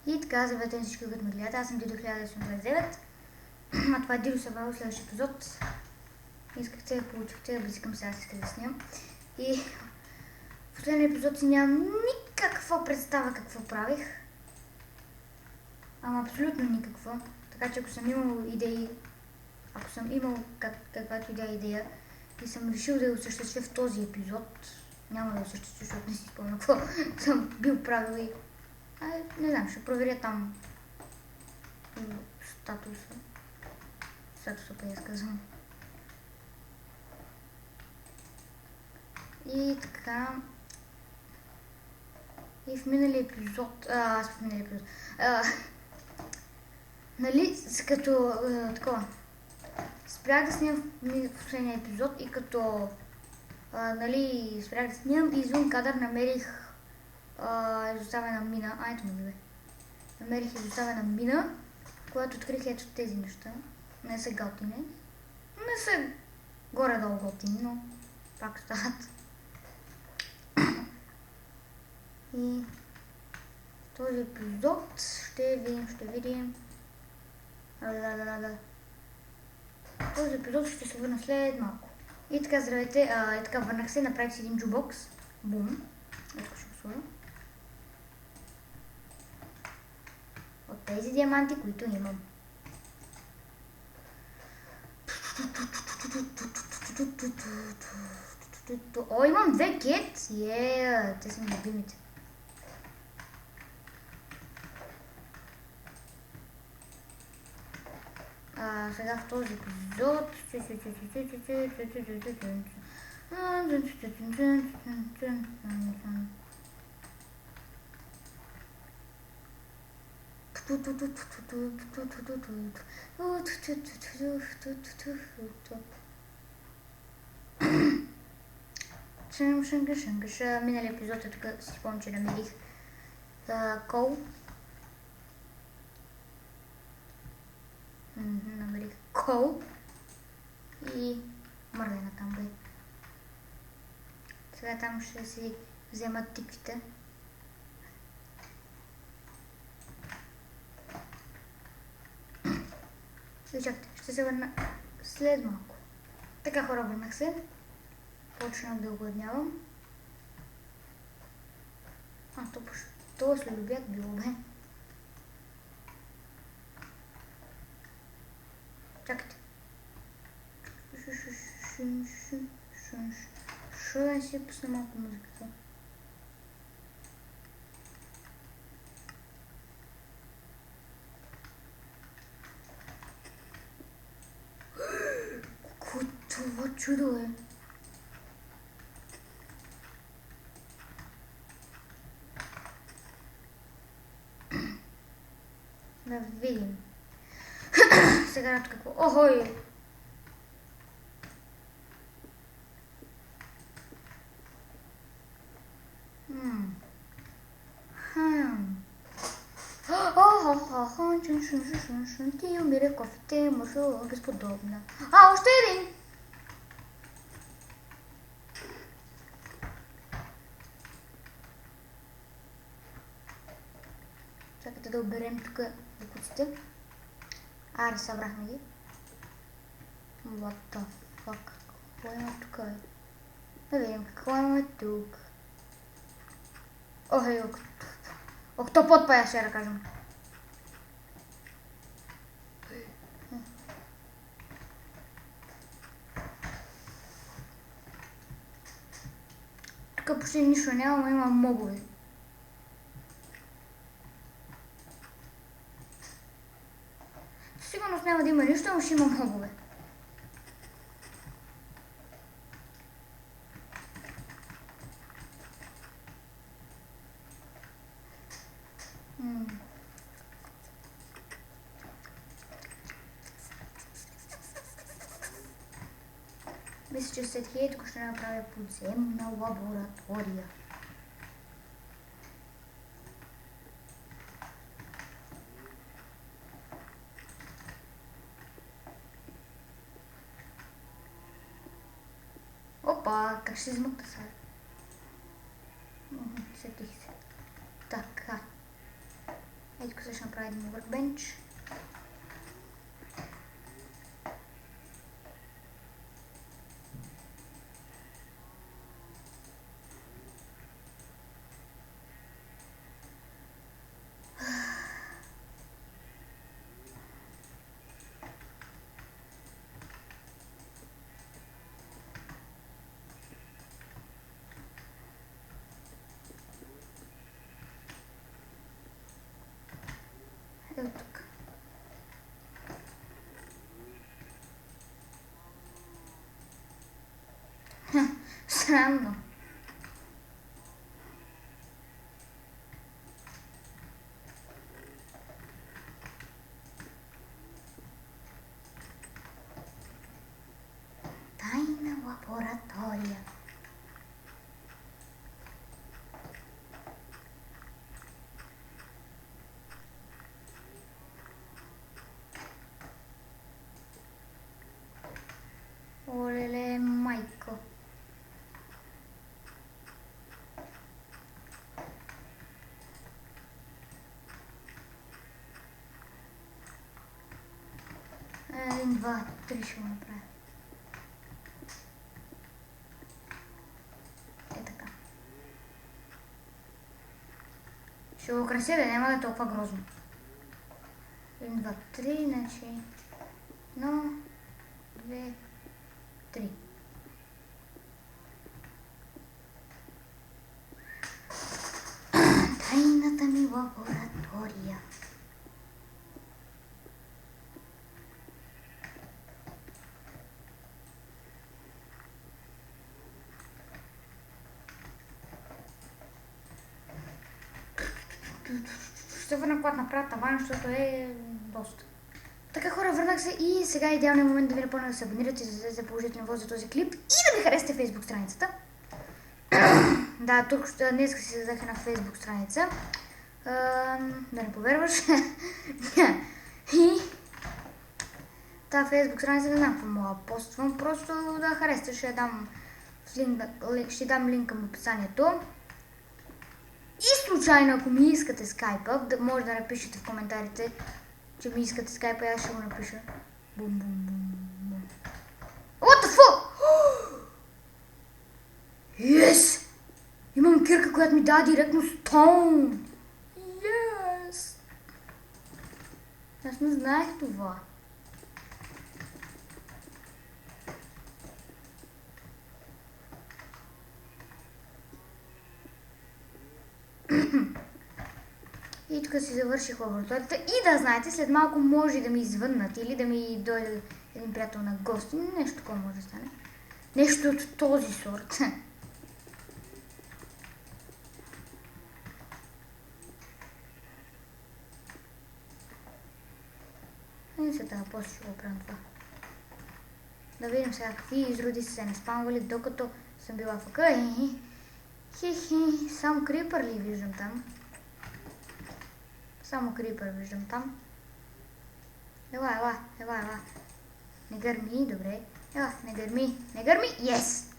И така, здравейте на всички, които ме гледат. Аз съм Дидо 1929. А това е Дидо Събраво, следващия епизод. Искахте, получихте, близкам сега си да снимам. И в последния епизод си нямам никаква представа какво правих. Ама абсолютно никаква. Така че ако съм имал идеи, ако съм имал каквато идея и съм решил да я осъществя в този епизод, няма да я осъществя, защото не си спомня какво съм бил правил и не знам, ще проверя там статуса па я сказвам. И така. И в миналия епизод. Нали, като такова. Спрях да снимам в последния епизод и като нали, спрях да снимам и извън кадър намерих изоставена мина. Ето ми бе. Намерих изоставена мина, когато открих ето тези неща. Не са готини. Не са горе-долу готини, но пак стават. И в този епизод ще видим. В този епизод ще се върна след малко. И така, здравейте, и така върнах се, направих си един джубокс. Бум. Ето ще го сложа. От тези диаманти, които имам. О, имам две кет! Те са ми любимите. Сега в този епизод миналия епизод е тук, си спомням, че намерих кол. Намерих кол и мърлена там бе. Сега там ще си вземат тиквите. И чакайте, ще се върна след малко. Така хора, върнах се. Почнах да огладнявам. Това след обяд било бе. Чакайте. Да си пусна малко музиката. Какво това чудо е? Да видим. Сега на какво? Охой! Ти умира кофите, мъжо безподобна. Още един! Чакайте да оберем тук букуците. Събрахме ги. What the fuck? Какво има тук? Да видим какво имаме тук. Октопод па я ще да кажем. Тук почти нищо няма, но има мобове. Сигурно няма да има нищо, но ще има мобове. Мисля, че след тук ще направя подземна лаборатория. Опа, как ще измъкна сега? Сетих се. Така. Ето тук ще направим един workbench. Ето тук. Срамно. Тайна лаборатория. Олеле, майко. Един, два, три ще го направя. Е така. Ще го украся, да няма да е толкова грозно. Един, два, три, значи... Едно, две, три. Тайната ми лаборатория. Ще върна когато направя таван, защото е доста. Така хора, върнах се и сега е идеалният момент да ви напомня да се абонирате за положителен воз за този клип и да ми харесате Facebook страницата. Да, тук днес си създах една Facebook страница. Да не повярваш. И тази Facebook страница не знам какво мога да поствам, просто да харесате, ще дам линк към описанието. И случайно, ако ми искате скайпа, може да напишете в коментарите, че ми искате скайпа, аз ще го напиша. Бум, бум, бум, бум. What the fuck? Yes! Имам кирка, която ми дава директно stone. Yes! Аз не знаех това. И тук си завърших лабораторията и да знаете, след малко може да ми извъннат или да ми дойде един приятел на гости. Нещо такова може да стане. Нещо от този сорт. И сега после ще го правим това. Да видим сега какви изроди са се не спамвали, докато съм била в АК. Хи-хи, само крипър ли виждам там? Само крипър виждам там. Ела. Не гърми, добре. Ела, не гърми. Yes!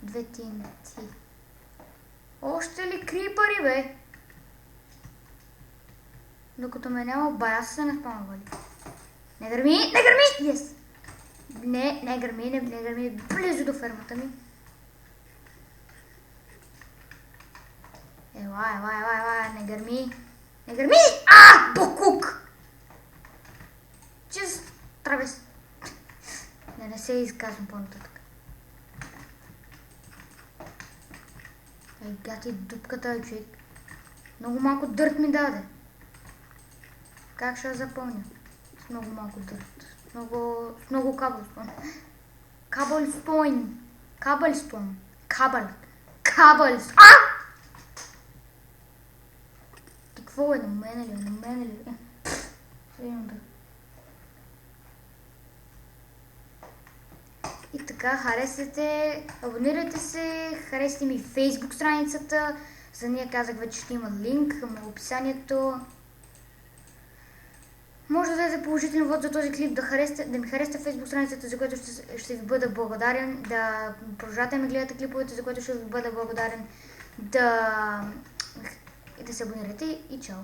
Две тинти. Още ли крипъри, бе? Докато ме няма, бая се не спамвали. Не гърми! Yes! Не гърми, близо до фермата ми. Ела, не гърми! Бокук! Just травес. Не се изказвам по-нататък. Ей, гати дупката, човек. Много малко дърт ми даде. Как ще я запълня? С много малко дърт. С много кабелстон. Кабелстон. Какво е? На мене ли? И така, харесате, абонирайте се, харесайте ми Facebook страницата. За нея казах вече ще има линк към описанието. Може да дадете положителен вод за този клип, да ми харесате Facebook страницата, за което ще ви бъда благодарен, да продължавате да ми гледате клиповете, за което ще ви бъда благодарен, да се абонирате и чао!